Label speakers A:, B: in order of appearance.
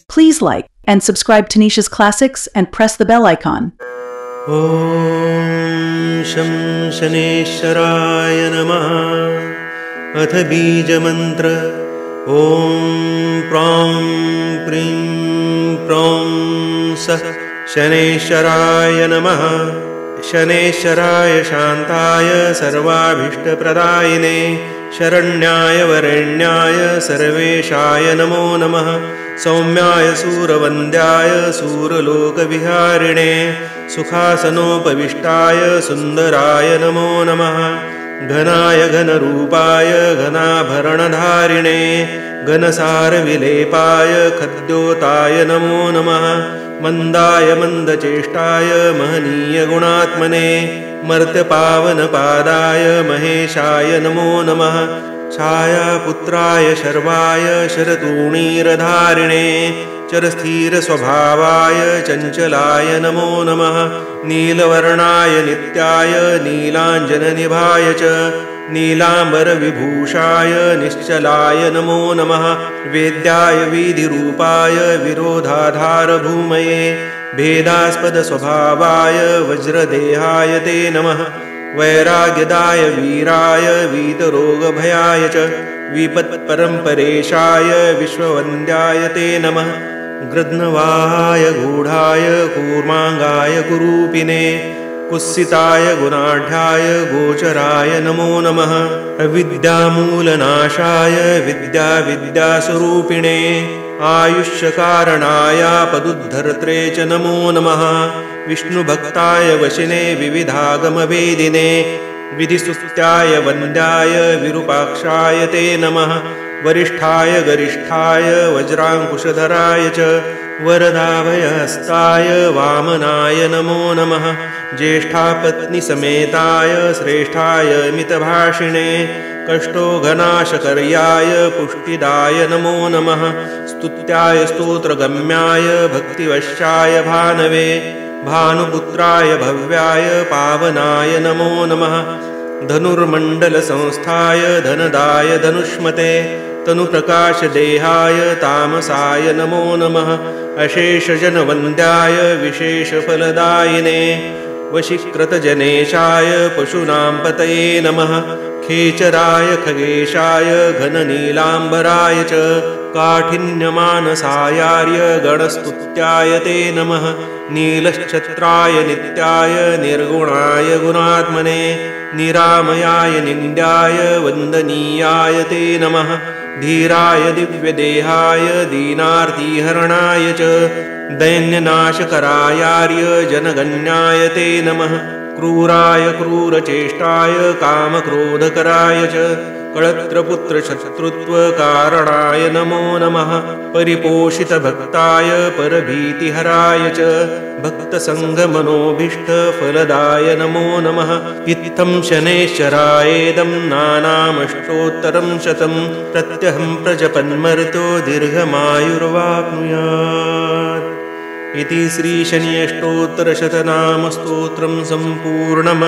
A: Please like and subscribe to Nisha's Classics and press the bell icon.
B: ॐ शं शनेश्वराय नमः। अथ बीजमन्त्र। ॐ प्रौं प्रीं प्रौं सः शनेश्वराय नमः। शनेश्वराय शान्ताय सर्वाभीष्टप्रदायिने शरण्याय वरेण्याय सर्वेशाय नमो नमः। सौम्याय सूरवन्द्याय सूरलोकविहारिणे सुखासनोपविष्टाय सुन्दराय नमो नमः। घनाय घनरूपाय घनाभरणधारिणे घनसारविलेपाय खद्योताय नमो नमः। मन्दाय मन्दचेष्टाय महनीयगुणात्मने मर्त्यपावनपादाय महेशाय नमो नमः। छायापुत्राय शर्वाय शरतूणीरधारिणे चरस्थिरस्वभावाय चञ्चलाय नमो नमः। नीलवर्णाय नित्याय नीलाञ्जननिभाय च नीलाम्बरविभूषाय निश्चलाय नमो नमः। वेद्याय वीधिरूपाय विरोधाधारभूमये भेदास्पदस्वभावाय वज्रदेहाय ते नमः। वैराग्यदाय वीराय वीतरोगभयाय च विपत्परम्परेशाय विश्ववन्द्याय ते नमः। गृध्नवाहाय गूढाय कूर्माङ्गाय कुरूपिणे कुत्सिताय गुणाढ्याय गोचराय नमो नमः। अविद्यामूलनाशाय विद्यास्वरूपिणे आयुष्यकारणायापदुद्धर्त्रे च नमो नमः। विष्णुभक्ताय वशिने विविधागमवेदिने विधिस्तुत्याय वन्द्याय विरूपाक्षाय ते नमः। वरिष्ठाय गरिष्ठाय वज्राङ्कुशधराय च वरदाभयहस्ताय वामनाय नमो नमः। ज्येष्ठापत्नीसमेताय श्रेष्ठाय मितभाषिणे कष्टोघनाशकर्याय पुष्टिदाय नमो नमः। स्तुत्याय स्तोत्रगम्याय भक्तिवश्याय भानवे भानुपुत्राय भव्याय पावनाय नमो नमः। धनुर्मण्डलसंस्थाय धनदाय धनुष्मते तनुप्रकाशदेहाय तामसाय नमो नमः। अशेषजनवन्द्याय विशेषफलदायिने वशीकृतजनेशाय पशूनां पतये नमः। खेचराय खगेशाय घननीलाम्बराय च काठिन्यमानसायार्य गणस्तुत्याय ते नमः। नीलश्छत्राय नित्याय निर्गुणाय गुणात्मने निरामयाय निन्द्याय वन्दनीयाय ते नमः। धीराय दिव्यदेहाय दीनार्तिहरणाय च दैन्यनाशकरायार्य जनगण्याय ते नमः। क्रूराय क्रूरचेष्टाय कामक्रोधकराय च कळत्रपुत्रशत्रुत्वकारणाय नमो नमः। परिपोषितभक्ताय परभीतिहराय च भक्तसङ्गमनोभीष्टफलदाय नमो नमः। इत्थं शनेश्वरायेदं नानामष्टोत्तरं शतं प्रत्यहं प्रजपन्मर्तो दीर्घमायुर्वाप्नुयात्। इति श्रीशनि अष्टोत्तरशतनामस्तोत्रं सम्पूर्णम्।